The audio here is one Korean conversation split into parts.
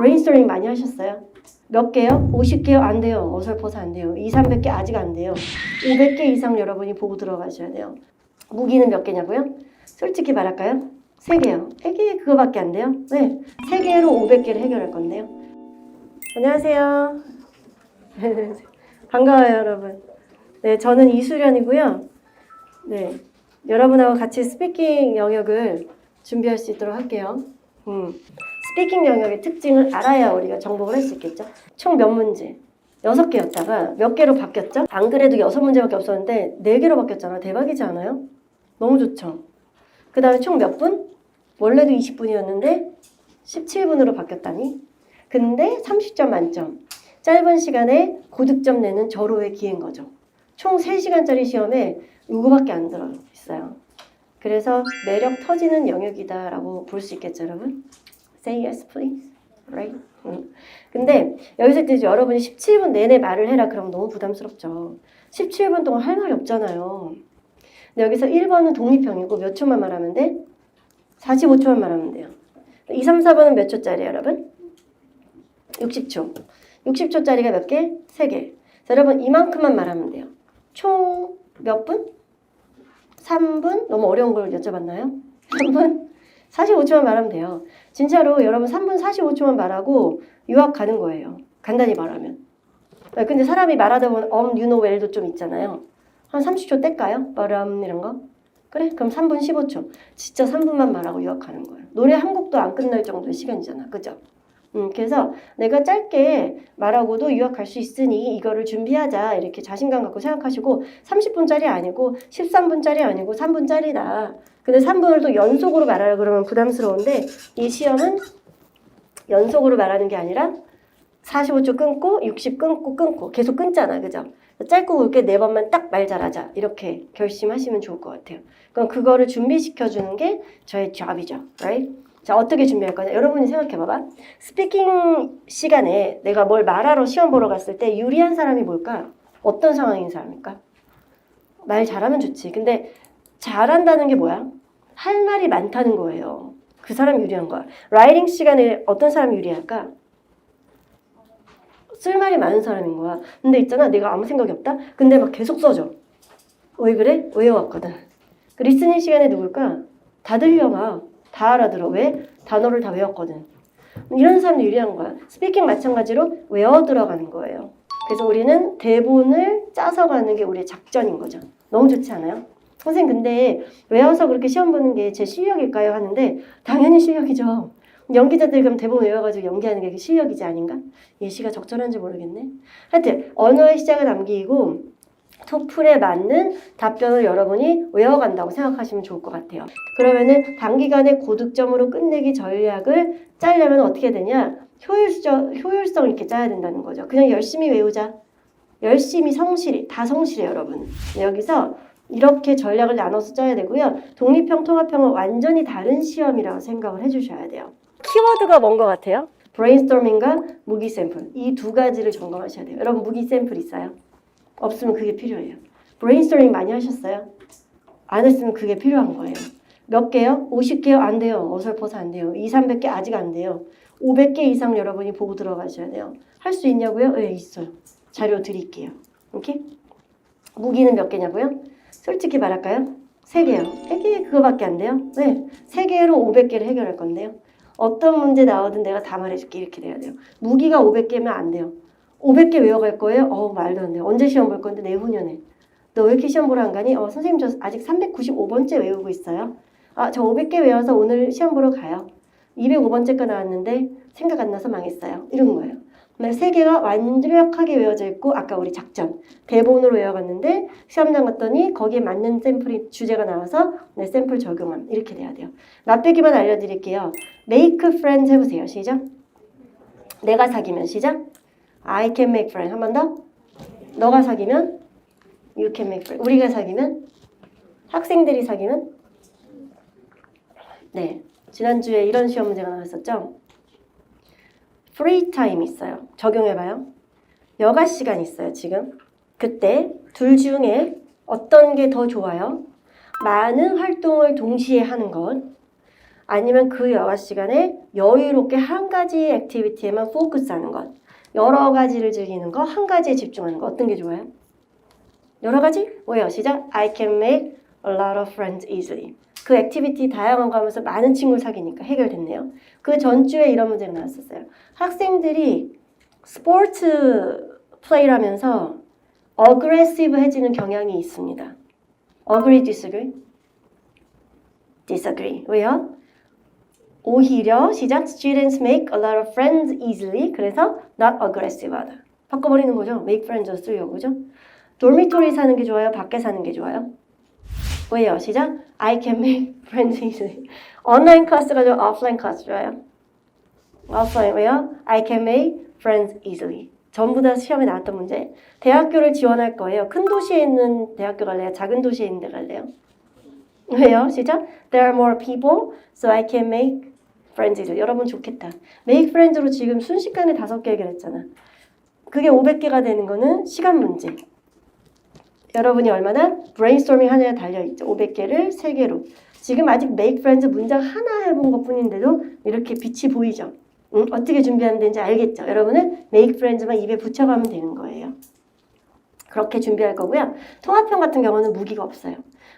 브레인스토밍 많이 하셨어요? 몇 개요? 50개요? 안 돼요. 어설퍼서 안 돼요. 2, 300개 아직 안 돼요. 500개 이상 여러분이 보고 들어가셔야 돼요. 무기는 몇 개냐고요? 솔직히 말할까요? 3개요. 3개 그거밖에 안 돼요? 네, 3개로 500개를 해결할 건데요. 안녕하세요. 반가워요, 여러분. 네, 저는 이수련이고요. 네, 여러분하고 같이 스피킹 영역을 준비할 수 있도록 할게요. 스피킹 영역의 특징을 알아야 우리가 정복을 할 수 있겠죠. 총 몇 문제? 6개였다가 몇 개로 바뀌었죠? 안 그래도 6문제밖에 없었는데 4개로 바뀌었잖아. 대박이지 않아요? 너무 좋죠? 그 다음에 총 몇 분? 원래도 20분이었는데 17분으로 바뀌었다니? 근데 30점 만점. 짧은 시간에 고득점 내는 절호의 기회인 거죠. 총 3시간짜리 시험에 이거밖에 안 들어있어요. 그래서 매력 터지는 영역이다라고 볼 수 있겠죠, 여러분? Say yes, please. Right? 근데 여기서 이제 여러분이 17분 내내 말을 해라 그러면 너무 부담스럽죠. 17분 동안 할 말이 없잖아요. 근데 여기서 1번은 독립형이고 몇 초만 말하면 돼? 45초만 말하면 돼요. 2, 3, 4번은 몇 초짜리예요, 여러분? 60초. 60초짜리가 몇 개? 3개. 자, 여러분 이만큼만 말하면 돼요. 총 몇 분? 3분? 너무 어려운 걸 여쭤봤나요? 3분? 45초만 말하면 돼요. 진짜로 여러분 3분 45초만 말하고 유학 가는 거예요. 간단히 말하면. 근데 사람이 말하다 보면 you know well도 좀 있잖아요. 한 30초 뗄까요? 이런 거. 그래? 그럼 3분 15초. 진짜 3분만 말하고 유학 가는 거예요. 노래 한 곡도 안 끝날 정도의 시간이잖아. 그죠? 그래서 내가 짧게 말하고도 유학 갈 수 있으니 이거를 준비하자 이렇게 자신감 갖고 생각하시고 30분짜리 아니고 13분짜리 아니고 3분짜리다. 근데 3분을 또 연속으로 말하려 그러면 부담스러운데 이 시험은 연속으로 말하는 게 아니라 45초 끊고 60 끊고 계속 끊잖아. 그죠? 짧고 굵게 4번만 딱 말 잘하자 이렇게 결심하시면 좋을 것 같아요. 그럼 그거를 준비시켜주는 게 저의 job이죠. Right? 자, 어떻게 준비할 거냐? 여러분이 생각해봐봐. 스피킹 시간에 내가 뭘 말하러 시험 보러 갔을 때 유리한 사람이 뭘까? 어떤 상황인 사람일까? 말 잘하면 좋지. 근데 잘한다는 게 뭐야? 할 말이 많다는 거예요. 그 사람 유리한 거야. 라이팅 시간에 어떤 사람이 유리할까? 쓸 말이 많은 사람인 거야. 근데 있잖아, 내가 아무 생각이 없다? 근데 막 계속 써줘. 왜 그래? 외워왔거든. 그 리스닝 시간에 누굴까? 다 들려 막. 다 알아들어. 왜? 단어를 다 외웠거든. 이런 사람도 유리한 거야. 스피킹 마찬가지로 외워 들어가는 거예요. 그래서 우리는 대본을 짜서 가는 게 우리의 작전인 거죠. 너무 좋지 않아요? 선생님 근데 외워서 그렇게 시험 보는 게 제 실력일까요? 하는데 당연히 실력이죠. 연기자들 그럼 대본 외워가지고 연기하는 게 실력이지 아닌가? 예시가 적절한지 모르겠네. 하여튼 언어의 시작을 남기고 토플에 맞는 답변을 여러분이 외워간다고 생각하시면 좋을 것 같아요. 그러면은 단기간에 고득점으로 끝내기 전략을 짜려면 어떻게 되냐? 효율성 있게 짜야 된다는 거죠. 그냥 열심히 외우자. 열심히 성실히, 다 성실해 여러분. 여기서 이렇게 전략을 나눠서 짜야 되고요. 독립형, 통합형은 완전히 다른 시험이라고 생각을 해주셔야 돼요. 키워드가 뭔 것 같아요? 브레인스토밍과 무기 샘플. 이 두 가지를 점검하셔야 돼요. 여러분 무기 샘플 있어요? 없으면 그게 필요해요. 브레인스토밍 많이 하셨어요? 안 했으면 그게 필요한 거예요. 몇 개요? 50개요? 안 돼요. 어설퍼서 안 돼요. 2, 300개 아직 안 돼요. 500개 이상 여러분이 보고 들어가셔야 돼요. 할 수 있냐고요? 네, 있어요. 자료 드릴게요. 오케이? 무기는 몇 개냐고요? 솔직히 말할까요? 3개요. 3개 그거밖에 안 돼요? 네, 3개로 500개를 해결할 건데요. 어떤 문제 나오든 내가 다 말해줄게 이렇게 돼야 돼요. 무기가 500개면 안 돼요. 500개 외워갈 거예요? 말도 안 돼요. 언제 시험 볼 건데? 내후년에. 너 왜 이렇게 시험 보러 안 가니? 선생님 저 아직 395번째 외우고 있어요. 저 500개 외워서 오늘 시험 보러 가요. 205번째 거 나왔는데 생각 안 나서 망했어요. 이런 거예요. 3개가 완벽하게 외워져 있고 아까 우리 작전, 대본으로 외워갔는데 시험장 갔더니 거기에 맞는 샘플이 주제가 나와서 샘플 적용함. 이렇게 돼야 돼요. 맛배기만 알려드릴게요. Make friends 해보세요. 시작. 내가 사귀면 시작. I can make friends. 한 번 더. 너가 사귀면 you can make friends. 우리가 사귀면 학생들이 사귀면 네. 지난주에 이런 시험 문제가 나왔었죠. free time 있어요. 적용해봐요. 여가 시간 있어요. 지금. 그때 둘 중에 어떤 게 더 좋아요? 많은 활동을 동시에 하는 것 아니면 그 여가 시간에 여유롭게 한 가지 액티비티에만 포커스하는 것. 여러 가지를 즐기는 거, 한 가지에 집중하는 거. 어떤 게 좋아요? 여러 가지? 뭐예요? 시작. I can make a lot of friends easily. 그 액티비티 다양한 거 하면서 많은 친구를 사귀니까 해결됐네요. 그 전주에 이런 문제가 나왔었어요. 학생들이 스포츠 플레이를 하면서 어그레시브해지는 경향이 있습니다. Agree, disagree? Disagree. 왜요? 오히려 시작. Students make a lot of friends easily. 그래서 not aggressive하다. 바꿔버리는 거죠. make friends로 쓰려고. 그죠? dormitory 사는 게 좋아요? 밖에 사는 게 좋아요? 왜요? 시작. I can make friends easily. 온라인 클래스가 좋아요? 오프라인 클래스 좋아요? 오프라인. 왜요? I can make friends easily. 전부 다 시험에 나왔던 문제. 대학교를 지원할 거예요. 큰 도시에 있는 대학교 갈래요? 작은 도시에 있는 데 갈래요? 왜요? 시작. There are more people, so I can make friends easily. 여러분 좋겠다. make friends로 지금 순식간에 5개 해결했잖아. 그게 500개가 되는 거는 시간 문제. 여러분이 얼마나 브레인스토밍 하느냐에 달려있죠. 500개를 3개로. 지금 아직 make friends 문장 하나 해본 것 뿐인데도 이렇게 빛이 보이죠. 어떻게 준비하면 되는지 알겠죠. 여러분은 make friends만 입에 붙여가면 되는 거예요. 그렇게 준비할 거고요. 통합형 같은 경우는 무기가 없어요.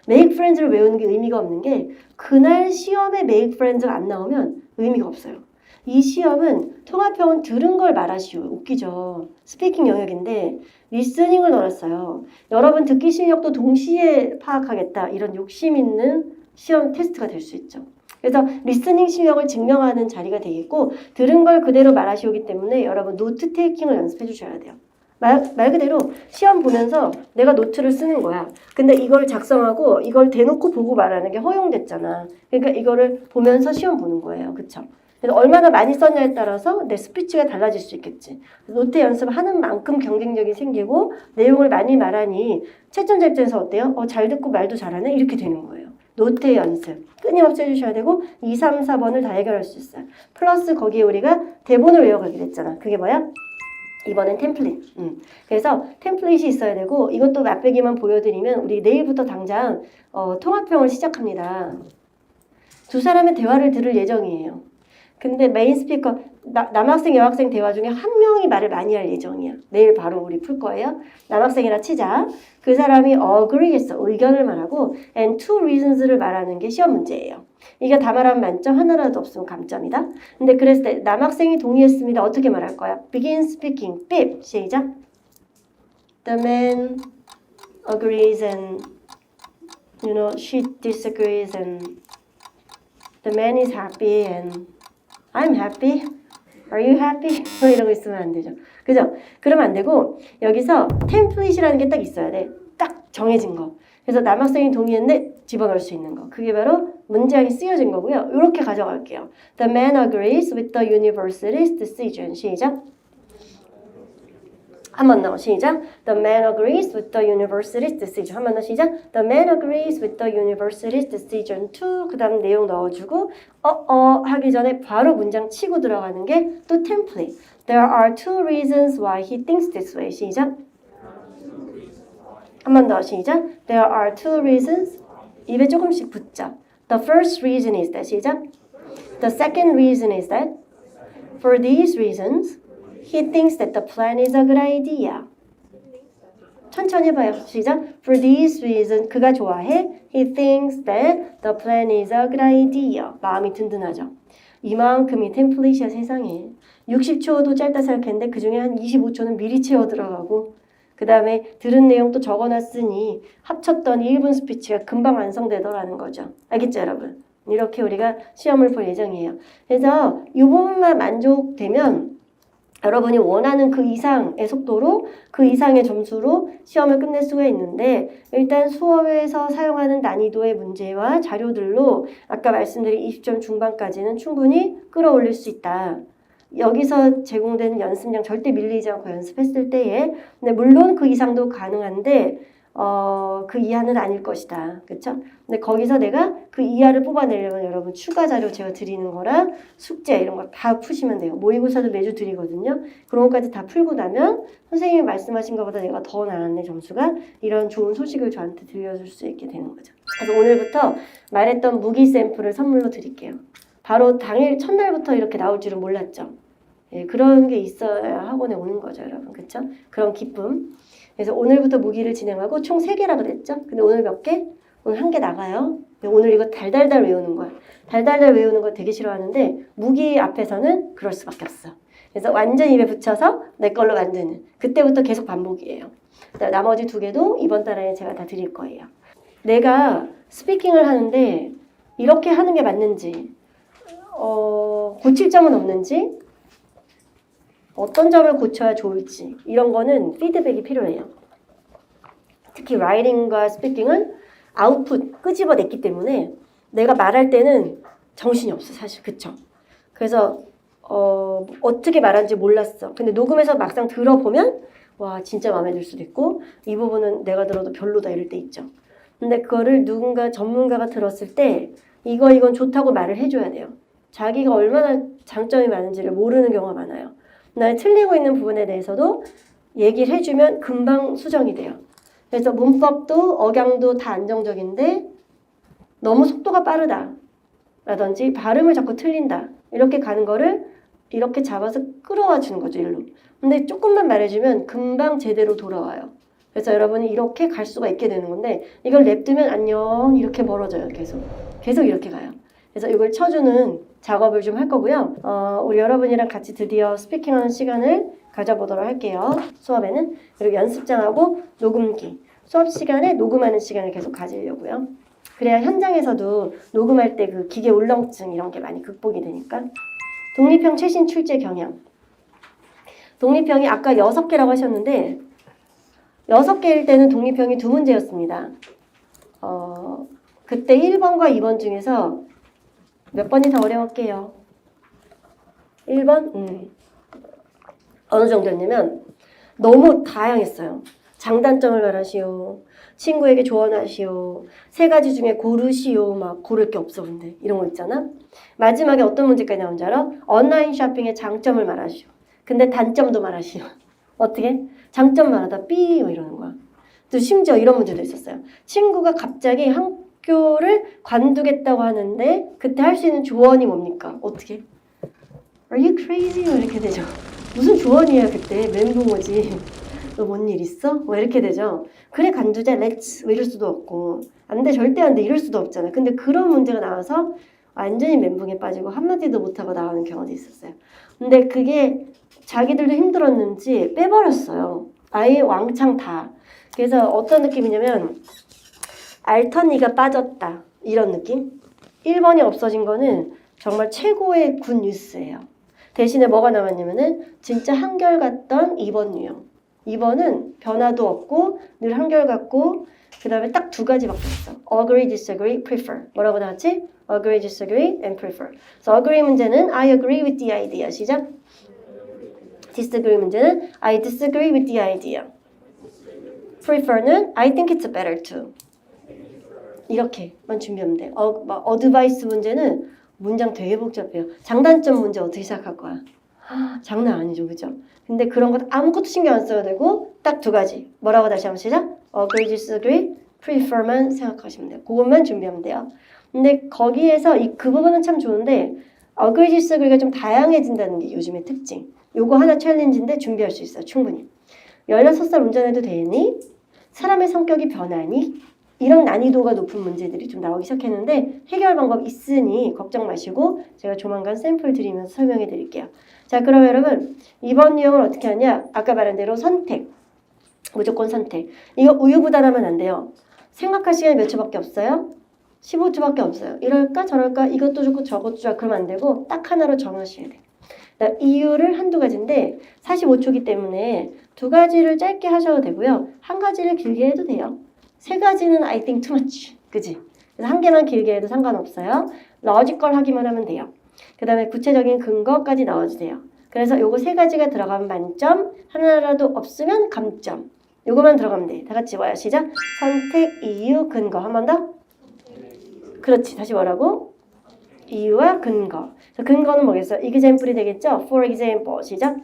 make friends를 외우는 게 의미가 없는 게 그날 시험에 make friends가 안 나오면 의미가 없어요. 이 시험은 통합형은 들은 걸 말하시오. 웃기죠. 스피킹 영역인데 리스닝을 넣었어요. 여러분 듣기 실력도 동시에 파악하겠다. 이런 욕심 있는 시험 테스트가 될 수 있죠. 그래서 리스닝 실력을 증명하는 자리가 되겠고 들은 걸 그대로 말하시오기 때문에 여러분 노트 테이킹을 연습해 주셔야 돼요. 말 그대로 시험 보면서 내가 노트를 쓰는 거야. 근데 이걸 작성하고 이걸 대놓고 보고 말하는 게 허용됐잖아. 그러니까 이거를 보면서 시험 보는 거예요. 그쵸? 그래서 얼마나 많이 썼냐에 따라서 내 스피치가 달라질 수 있겠지. 노트 연습을 하는 만큼 경쟁력이 생기고 내용을 많이 말하니 채점자 입장에서 어때요? 잘 듣고 말도 잘하네? 이렇게 되는 거예요. 노트의 연습 끊임없이 해주셔야 되고 2, 3, 4번을 다 해결할 수 있어요. 플러스 거기에 우리가 대본을 외워가기로 했잖아. 그게 뭐야? 이번엔 템플릿. 그래서 템플릿이 있어야 되고 이것도 맛배기만 보여드리면 우리 내일부터 당장 통합형을 시작합니다. 두 사람의 대화를 들을 예정이에요. 근데 메인 스피커 남학생 여학생 대화 중에 한 명이 말을 많이 할 예정이야. 내일 바로 우리 풀 거예요. 남학생이라 치자. 그 사람이 agree 했어. 의견을 말하고 and two reasons를 말하는 게 시험 문제예요. 이게 다 말하면 만점, 하나라도 없으면 감점이다. 근데 그랬을 때 남학생이 동의했습니다. 어떻게 말할 거야? begin speaking. 삐. 시작. The man agrees and she disagrees and the man is happy and I'm happy. Are you happy? 이러고 있으면 안 되죠. 그죠? 그러면 안 되고 여기서 템플릿이라는 게 딱 있어야 돼. 딱 정해진 거. 그래서 남학생이 동의했는데 집어넣을 수 있는 거. 그게 바로 문장이 쓰여진 거고요. 이렇게 가져갈게요. The man agrees with the university's decision. 시작. 한 번 더 시작. The man agrees with the university's decision. 한 번 더 시작. The man agrees with the university's decision to 그 다음 내용 넣어주고 하기 전에 바로 문장 치고 들어가는 게 또 템플릿. There are two reasons why he thinks this way. 시작. 한 번 더 시작. There are two reasons. 입에 조금씩 붙자. The first reason is that. 시작. The second reason is that for these reasons he thinks that the plan is a good idea. 천천히 해봐요. 시작. For these reasons 그가 좋아해. He thinks that the plan is a good idea. 마음이 든든하죠. 이만큼이 템플릿이야 세상에. 60초도 짧다 생각했는데 그중에 한 25초는 미리 채워 들어가고 그 다음에 들은 내용 또 적어놨으니 합쳤더니 1분 스피치가 금방 완성되더라는 거죠. 알겠죠 여러분? 이렇게 우리가 시험을 볼 예정이에요. 그래서 이 부분만 만족되면 여러분이 원하는 그 이상의 속도로 그 이상의 점수로 시험을 끝낼 수가 있는데 일단 수업에서 사용하는 난이도의 문제와 자료들로 아까 말씀드린 20점 중반까지는 충분히 끌어올릴 수 있다. 여기서 제공되는 연습량 절대 밀리지 않고 연습했을 때에 근데 물론 그 이상도 가능한데 그 이하는 아닐 것이다. 그쵸? 근데 거기서 내가 그 이하를 뽑아내려면 여러분 추가 자료 제가 드리는 거랑 숙제 이런 거 다 푸시면 돼요. 모의고사도 매주 드리거든요. 그런 것까지 다 풀고 나면 선생님이 말씀하신 것보다 내가 더 나았네 점수가 이런 좋은 소식을 저한테 들려줄 수 있게 되는 거죠. 그래서 오늘부터 말했던 무기 샘플을 선물로 드릴게요. 바로 당일 첫날부터 이렇게 나올 줄은 몰랐죠. 예, 그런 게 있어야 학원에 오는 거죠, 여러분. 그쵸? 그런 기쁨. 그래서 오늘부터 무기를 진행하고 총 3개라 그랬죠? 근데 오늘 몇 개? 오늘 1개 나가요. 오늘 이거 달달달 외우는 거야. 달달달 외우는 거 되게 싫어하는데 무기 앞에서는 그럴 수밖에 없어. 그래서 완전 입에 붙여서 내 걸로 만드는. 그때부터 계속 반복이에요. 나머지 2개도 이번 달에 제가 다 드릴 거예요. 내가 스피킹을 하는데 이렇게 하는 게 맞는지 고칠 점은 없는지 어떤 점을 고쳐야 좋을지 이런 거는 피드백이 필요해요. 특히 라이팅과 스피킹은 아웃풋 끄집어냈기 때문에 내가 말할 때는 정신이 없어 사실. 그쵸? 그래서 어떻게 말하는지 몰랐어. 근데 녹음해서 막상 들어보면 와 진짜 마음에 들 수도 있고 이 부분은 내가 들어도 별로다 이럴 때 있죠. 근데 그거를 누군가 전문가가 들었을 때 이건 좋다고 말을 해줘야 돼요. 자기가 얼마나 장점이 많은지를 모르는 경우가 많아요. 나의 틀리고 있는 부분에 대해서도 얘기를 해주면 금방 수정이 돼요. 그래서 문법도 억양도 다 안정적인데 너무 속도가 빠르다 라든지 발음을 자꾸 틀린다 이렇게 가는 거를 이렇게 잡아서 끌어와 주는 거죠, 일로. 근데 조금만 말해주면 금방 제대로 돌아와요. 그래서 여러분이 이렇게 갈 수가 있게 되는 건데 이걸 냅두면 안녕 이렇게 멀어져요. 계속 이렇게 가요. 그래서 이걸 쳐주는 작업을 좀 할 거고요. 우리 여러분이랑 같이 드디어 스피킹하는 시간을 가져보도록 할게요. 수업에는. 그리고 연습장하고 녹음기. 수업 시간에 녹음하는 시간을 계속 가지려고요. 그래야 현장에서도 녹음할 때 그 기계 울렁증 이런 게 많이 극복이 되니까. 독립형 최신 출제 경향. 독립형이 아까 6개라고 하셨는데 6개일 때는 독립형이 2문제였습니다. 그때 1번과 2번 중에서 몇 번이 더 어려웠게요? 1번? 어느 정도였냐면 너무 다양했어요. 장단점을 말하시오. 친구에게 조언하시오. 3가지 중에 고르시오. 막 고를 게 없어 근데 이런 거 있잖아. 마지막에 어떤 문제까지 나온지 알아? 온라인 쇼핑의 장점을 말하시오. 근데 단점도 말하시오. 어떻게? 장점 말하다 삐 뭐 이러는 거야. 또 심지어 이런 문제도 있었어요. 친구가 갑자기 학교를 관두겠다고 하는데 그때 할 수 있는 조언이 뭡니까? 어떻게? Are you crazy? 이렇게 되죠. 무슨 조언이야 그때 멘붕 오지. 너 뭔 일 있어? 뭐 이렇게 되죠. 그래 관두자 렛츠 뭐 이럴 수도 없고 안돼 절대 안돼 이럴 수도 없잖아. 근데 그런 문제가 나와서 완전히 멘붕에 빠지고 한마디도 못하고 나가는 경우도 있었어요. 근데 그게 자기들도 힘들었는지 빼버렸어요. 아예 왕창 다. 그래서 어떤 느낌이냐면 알턴니가 빠졌다 이런 느낌. 1번이 없어진 거는 정말 최고의 굿 뉴스예요. 대신에 뭐가 남았냐면은 진짜 한결같던 2번 유형. 2번은 변화도 없고 늘 한결같고 그 다음에 딱 2가지밖에 없어. Agree, disagree, prefer. 뭐라고 나왔지? Agree, disagree, and prefer. 그래서 agree 문제는 I agree with the idea. 시작. disagree 문제는 I disagree with the idea. prefer는 I think it's better to. 이렇게만 준비하면 돼요. 어드바이스 문제는 문장 되게 복잡해요. 장단점 문제 어떻게 시작할 거야? 장난 아니죠, 그죠? 근데 그런 것 아무것도 신경 안 써야 되고 딱 2가지. 뭐라고 다시 한번 시작? Agree, disagree, prefer만 생각하시면 돼요. 그것만 준비하면 돼요. 근데 거기에서 그 부분은 참 좋은데 Agree, disagree가 좀 다양해진다는 게 요즘의 특징. 요거 하나 챌린지인데 준비할 수 있어요, 충분히. 16살 운전해도 되니? 사람의 성격이 변하니? 이런 난이도가 높은 문제들이 좀 나오기 시작했는데 해결 방법 있으니 걱정 마시고 제가 조만간 샘플 드리면서 설명해 드릴게요. 자, 그럼 여러분 이번 유형을 어떻게 하냐? 아까 말한 대로 선택, 무조건 선택. 이거 우유부단하면 안 돼요. 생각할 시간이 몇 초밖에 없어요? 15초밖에 없어요. 이럴까 저럴까 이것도 좋고 저것도 좋아 그러면 안 되고 딱 하나로 정하셔야 돼요. 이유를 한두 가지인데 45초기 때문에 2가지를 짧게 하셔도 되고요. 1가지를 길게 해도 돼요. 3가지는 I think too much. 그지? 그래서 1개만 길게 해도 상관없어요. 러지컬 하기만 하면 돼요. 그 다음에 구체적인 근거까지 넣어주세요. 그래서 요거 3가지가 들어가면 만점, 하나라도 없으면 감점. 요거만 들어가면 돼. 다 같이 뭐야? 시작. 선택, 이유, 근거. 한 번 더. 그렇지. 다시 뭐라고? 이유와 근거. 자, 근거는 뭐겠어? example이 되겠죠? For example. 시작.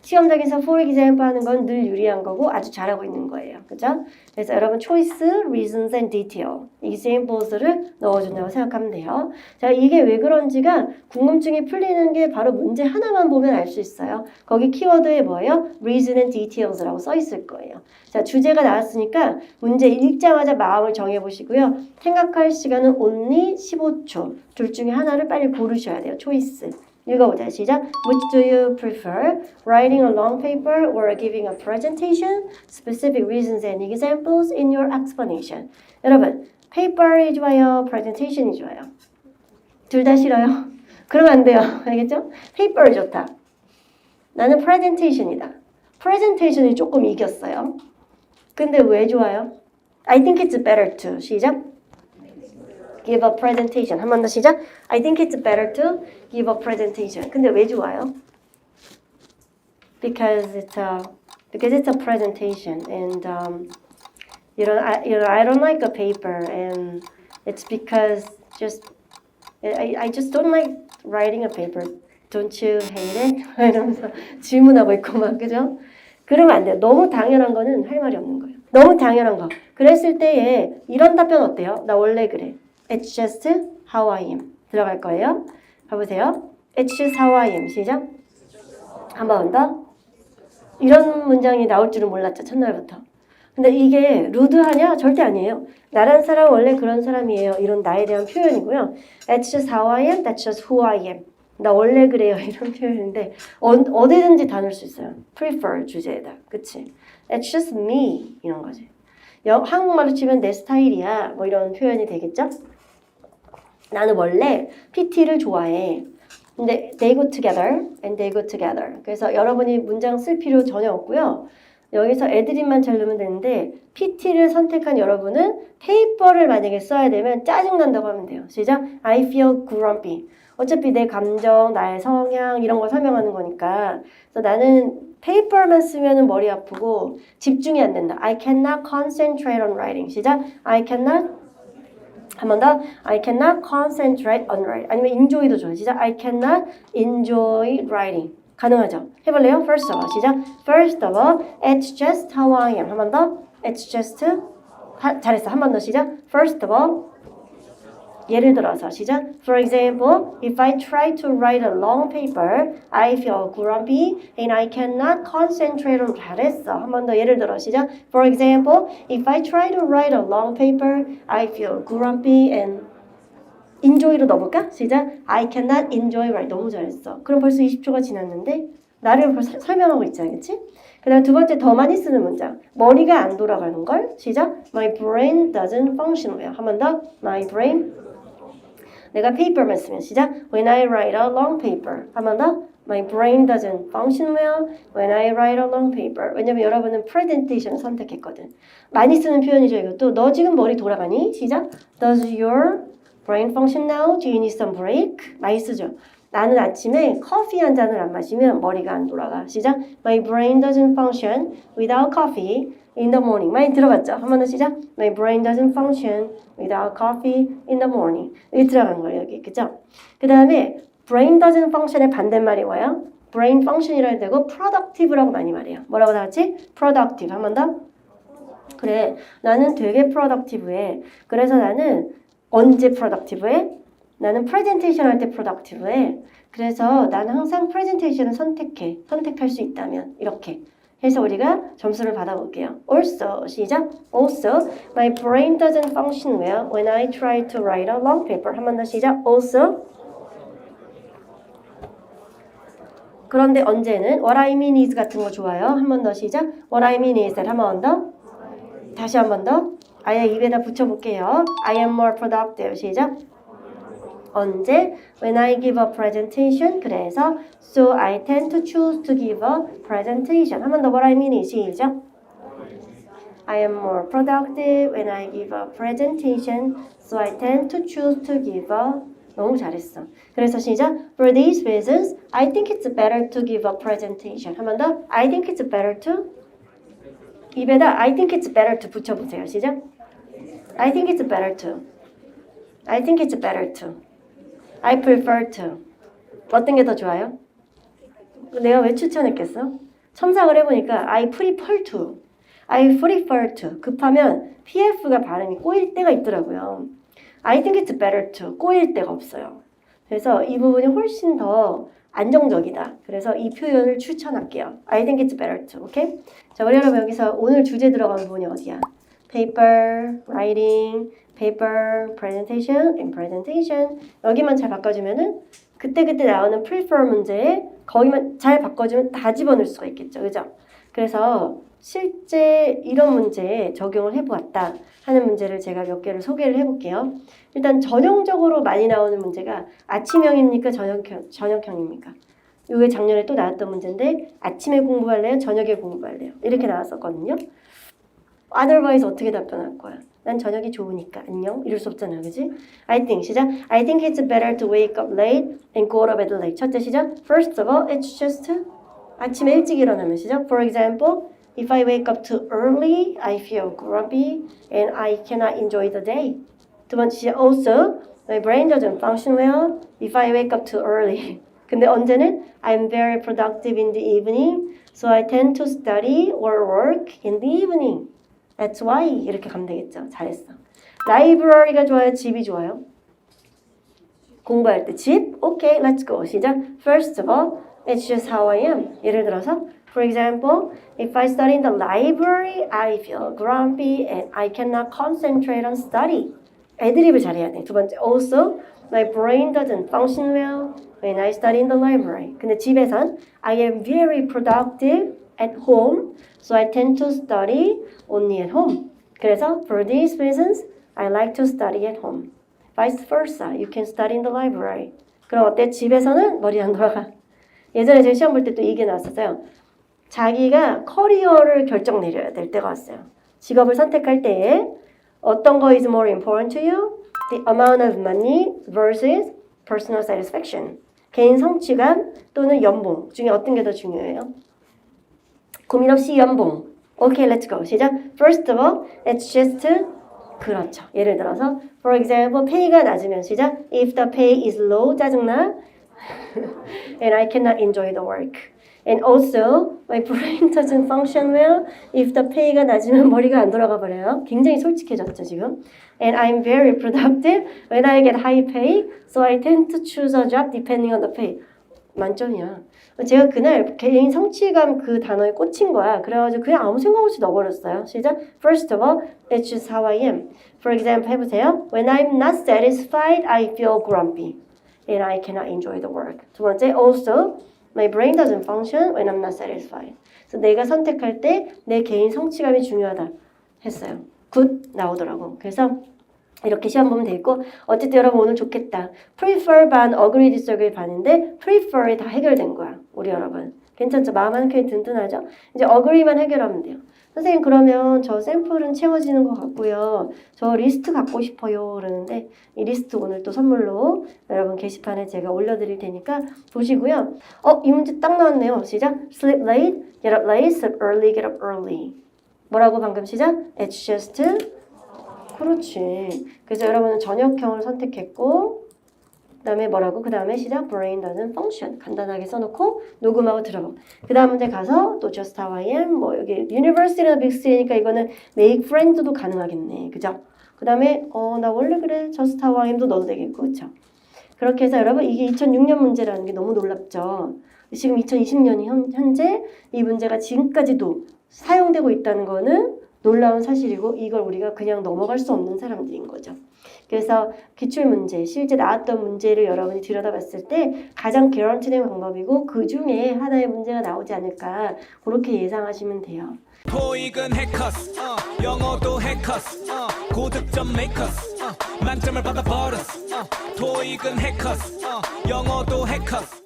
시험장에서 for example 하는 건 늘 유리한 거고 아주 잘하고 있는 거예요. 그죠? 그래서 여러분 choice, reasons and detail, examples를 넣어준다고 생각하면 돼요. 자, 이게 왜 그런지가 궁금증이 풀리는 게 바로 문제 하나만 보면 알 수 있어요. 거기 키워드에 뭐예요? reason and details라고 써 있을 거예요. 자, 주제가 나왔으니까 문제 읽자마자 마음을 정해보시고요. 생각할 시간은 only 15초. 둘 중에 하나를 빨리 고르셔야 돼요. choice. 읽어보자. 시작. Which do you prefer? Writing a long paper or giving a presentation? Specific reasons and examples in your explanation. 여러분, paper이 좋아요? presentation이 좋아요? 둘 다 싫어요? 그러면 안 돼요. 알겠죠? paper 좋다. 나는 presentation이다. presentation이 조금 이겼어요. 근데 왜 좋아요? I think it's better to. 시작. give a presentation. 한 번 더 시작. I think it's better to give a presentation. 근데 왜 좋아요? Because it's a presentation, and I don't like a paper, and it's because I just don't like writing a paper. Don't you hate it? 이러면서 질문하고 있고 막 그죠? 그러면 안 돼요. 너무 당연한 거는 할 말이 없는 거예요. 너무 당연한 거. 그랬을 때에 이런 답변 어때요? 나 원래 그래. It's just how I am. 들어갈 거예요. 가보세요. It's just how I am. 시작. 한 번 더. 이런 문장이 나올 줄은 몰랐죠. 첫날부터. 근데 이게 루드하냐? 절대 아니에요. 나란 사람 원래 그런 사람이에요. 이런 나에 대한 표현이고요. It's just how I am. That's just who I am. 나 원래 그래요. 이런 표현인데 어디든지 다 넣을 수 있어요. prefer 주제에다. 그치? It's just me. 이런 거지. 한국말로 치면 내 스타일이야. 뭐 이런 표현이 되겠죠? 나는 원래 PT를 좋아해. 근데 they go together and they go together. 그래서 여러분이 문장 쓸 필요 전혀 없고요. 여기서 애드립만 잘 넣으면 되는데 PT를 선택한 여러분은 페이퍼를 만약에 써야 되면 짜증난다고 하면 돼요. 시작. I feel grumpy. 어차피 내 감정, 나의 성향 이런 걸 설명하는 거니까. 그래서 나는 페이퍼만 쓰면 머리 아프고 집중이 안 된다. I cannot concentrate on writing. 시작. I cannot 한 번 더. I cannot concentrate on writing. 아니면 enjoy도 좋아요. 시작. I cannot enjoy writing. 가능하죠? 해볼래요? First of all. 시작. First of all, it's just how I am. 한 번 더. It's just 잘했어. 한 번 더 시작. First of all, 예를 들어서 시작. For example, if I try to write a long paper, I feel grumpy and I cannot concentrate on. 잘했어. 한 번 더 예를 들어 시작. For example, if I try to write a long paper, I feel grumpy and enjoy로 넣어볼까? 시작. I cannot enjoy write. 너무 잘했어. 그럼 벌써 20초가 지났는데 나를 벌써 설명하고 있잖아, 그렇지? 그 다음 두 번째 더 많이 쓰는 문장. 머리가 안 돌아가는 걸. 시작. My brain doesn't function well. 한 번 더. My brain. 내가 paper만 쓰면 시작. When I write a long paper. 한 번 더. My brain doesn't function well when I write a long paper. 왜냐면 여러분은 presentation 선택했거든. 많이 쓰는 표현이죠, 이것도. 너 지금 머리 돌아가니? 시작. Does your brain function now? Do you need some break? 많이 쓰죠. 나는 아침에 커피 한 잔을 안 마시면 머리가 안 돌아가. 시작. My brain doesn't function without coffee in the morning. 많이 들어봤죠? 한 번 더 시작. My brain doesn't function without coffee in the morning. 여기 들어간 거예요, 여기. 그죠? 그 다음에 brain doesn't function의 반대말이 뭐예요? brain function이라고 되고 productive라고 많이 말해요. 뭐라고 다 같이? productive. 한 번 더. 그래, 나는 되게 productive해. 그래서 나는 언제 productive해? 나는 프레젠테이션 할 때 productive해. 그래서 나는 항상 프레젠테이션을 선택해. 선택할 수 있다면 이렇게 해서 우리가 점수를 받아볼게요. Also, 시작. Also, my brain doesn't function well when I try to write a long paper. 한 번 더 시작. Also. 그런데 언제는 what I mean is 같은 거 좋아요. 한 번 더 시작. What I mean is that 한 번 더. 다시 한 번 더. 아예 입에다 붙여볼게요. I am more productive. 시작. 언제? When I give a presentation. 그래서 so I tend to choose to give a presentation. 한 번 더 what I mean is 시작. I am more productive when I give a presentation. So I tend to choose to give a. 너무 잘했어. 그래서 시작. For these reasons, I think it's better to give a presentation. 한 번 더. I think it's better to. 입에다 I think it's better to 붙여보세요. 시작. I think it's better to. I think it's better to. I prefer to. 어떤 게 더 좋아요? 내가 왜 추천했겠어? 첨삭을 해보니까 I prefer to. I prefer to. 급하면 PF가 발음이 꼬일 때가 있더라고요. I think it's better to. 꼬일 때가 없어요. 그래서 이 부분이 훨씬 더 안정적이다. 그래서 이 표현을 추천할게요. I think it's better to. 오케이? 자, 우리 여러분 여기서 오늘 주제 들어간 부분이 어디야? Paper, writing, paper, presentation, and presentation. 여기만 잘 바꿔주면은 그때그때 나오는 prefer 문제에 거기만 잘 바꿔주면 다 집어넣을 수가 있겠죠. 그죠? 그래서 실제 이런 문제에 적용을 해보았다 하는 문제를 제가 몇 개를 소개를 해볼게요. 일단 전형적으로 많이 나오는 문제가 아침형입니까? 저녁형입니까? 이게 작년에 또 나왔던 문제인데 아침에 공부할래요? 저녁에 공부할래요? 이렇게 나왔었거든요. otherwise 어떻게 답변할 거야? 난 저녁이 좋으니까 안녕? 이럴 수 없잖아, 그지? I think, 시작. I think it's better to wake up late and go to bed late. 첫째 시작. First of all, it's just 아침에 일찍 일어나면 시작. For example, if I wake up too early, I feel grumpy and I cannot enjoy the day. 두 번째 시작. Also, my brain doesn't function well if I wake up too early. 근데 언제는 I'm very productive in the evening, so I tend to study or work in the evening. That's why 이렇게 가면 되겠죠. 잘했어. 라이브러리가 좋아요? 집이 좋아요? 공부할 때 집? Okay, let's go. 시작. First of all, it's just how I am. 예를 들어서 For example, if I study in the library, I feel grumpy and I cannot concentrate on study. 애드립을 잘해야 돼. 두 번째, also, my brain doesn't function well when I study in the library. 근데 집에선 I am very productive at home, so I tend to study only at home. 그래서 for these reasons, I like to study at home. Vice versa, you can study in the library. 그럼 어때? 집에서는 머리 안 돌아가. 예전에 제가 시험 볼 때 또 이게 나왔었어요. 자기가 커리어를 결정 내려야 될 때가 왔어요. 직업을 선택할 때에 어떤 거 is more important to you? The amount of money versus personal satisfaction. 개인 성취감 또는 연봉 중에 어떤 게 더 중요해요? 고민 없이 연봉. Okay, let's go. 시작. First of all, it's just 그렇죠. 예를 들어서 for example, pay가 낮으면 시작. If the pay is low, 짜증나. And I cannot enjoy the work. And also, my brain doesn't function well. If the pay가 낮으면 머리가 안 돌아가 버려요. 굉장히 솔직해졌죠, 지금. And I'm very productive when I get high pay. So I tend to choose a job depending on the pay. 만점이야. 제가 그날 개인 성취감 그 단어에 꽂힌 거야. 그래가지고 그냥 아무 생각 없이 넣어버렸어요. 시작. First of all, it's just how I am. For example, 해보세요. When I'm not satisfied, I feel grumpy. And I cannot enjoy the work. 두 번째, also, my brain doesn't function when I'm not satisfied. 그래서 내가 선택할 때 내 개인 성취감이 중요하다 했어요. 굿 나오더라고. 그래서 이렇게 시험 보면 되겠고 어쨌든 여러분 오늘 좋겠다. prefer 반, agree, disagree 반인데 prefer이 다 해결된 거야. 우리 여러분. 괜찮죠? 마음 한 켠이 든든하죠? 이제 agree만 해결하면 돼요. 선생님 그러면 저 샘플은 채워지는 것 같고요. 저 리스트 갖고 싶어요. 그러는데 이 리스트 오늘 또 선물로 여러분 게시판에 제가 올려드릴 테니까 보시고요. 이 문제 딱 나왔네요. 시작. Sleep late, get up late, sleep early, get up early. 뭐라고 방금 시작? It's just 그렇지. 그래서 여러분은 저녁형을 선택했고 그 다음에 뭐라고? 그 다음에 시작 brain doesn't function 간단하게 써놓고 녹음하고 들어봐. 그 다음 문제 가서 또 just how I am 뭐 여기 university나 빅스니까 이거는 make friend도 가능하겠네. 그죠? 그 다음에 나 원래 그래 just how I am도 넣어도 되겠고 그쵸? 그렇게 해서 여러분 이게 2006년 문제라는 게 너무 놀랍죠. 지금 2020년이 현재 이 문제가 지금까지도 사용되고 있다는 거는 놀라운 사실이고 이걸 우리가 그냥 넘어갈 수 없는 사람들인 거죠. 그래서 기출문제, 실제 나왔던 문제를 여러분이 들여다봤을 때 가장 개런티된 방법이고 그 중에 하나의 문제가 나오지 않을까 그렇게 예상하시면 돼요. 토익은 해커스, 영어도 해커스, 고득점 메이커스, 만점을 받아 버렸어. 토익은 해커스, 영어도 해커스.